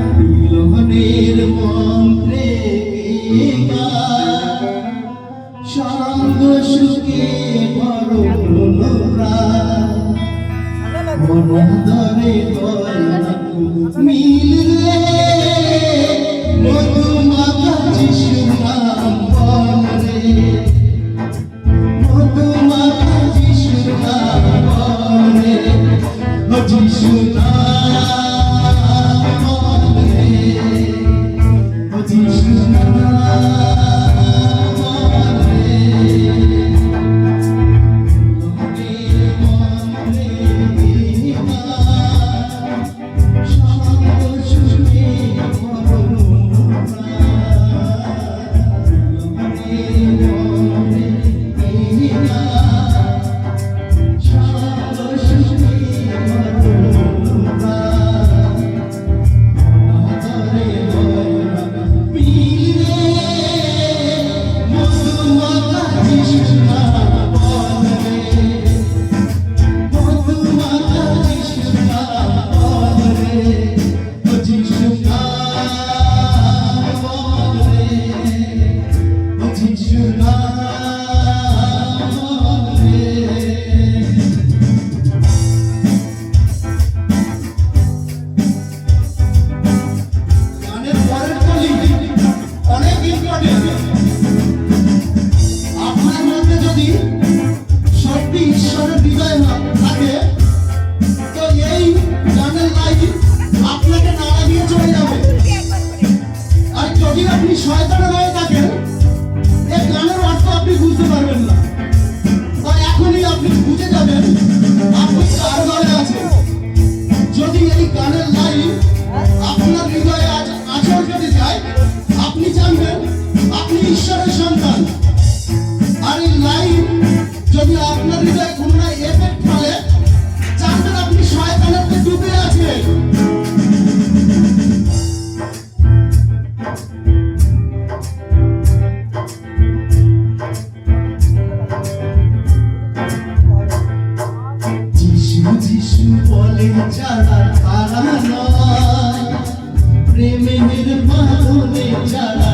মিলনের মন্ত্রে সঙ্গ সুখে মনদরে মিললে মধুমাতা যিশু নাম বলে মধুমাতা যিশু নাম বলে যিশু নাম বলে যিশু নাম আপনি শয়তানের হয়ে থাকেন, এই গানের অর্থ আপনি বুঝতে পারবেন না। তাই এখনই আপনি বুঝে যাবেন আপনি কার দলে আছেন। যদি এই গানের লাইন আপনার হৃদয়ে আচর করে যায়, আপনি জানবেন আপনি ঈশ্বরের সন্তান। আর এই লাইন যদি আপনার হৃদয়ে কোনো না এফেক্ট ফেলে, জানবেন আপনি শয়তানের ডুবে আছেন। যিশু বলে যারা তারা নয়, প্রেমের বাঁধনে যারা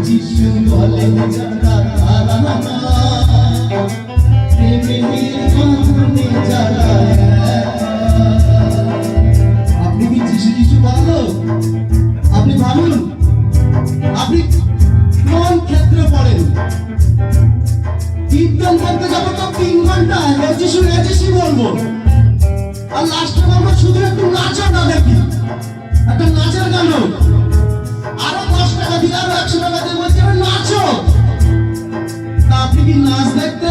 যিশু বলে যারা তারা নয়, প্রেমের বাঁধনে যারা। আপনি কি যিশু বললো? আপনি ভাবুন আপনি কোন ক্ষেত্রে পড়েন। কীর্তন করতে যাবো তো 3 ঘন্টা যিশু বলবো, আর লাস্টে বলবো শুধু একটু নাচো না, দেখি একটা নাচের গান, আরো 10 টাকা দিয়ে আরো 100 টাকা দিয়ে বলছি নাচো। তা আপনি কি নাচ দেখতে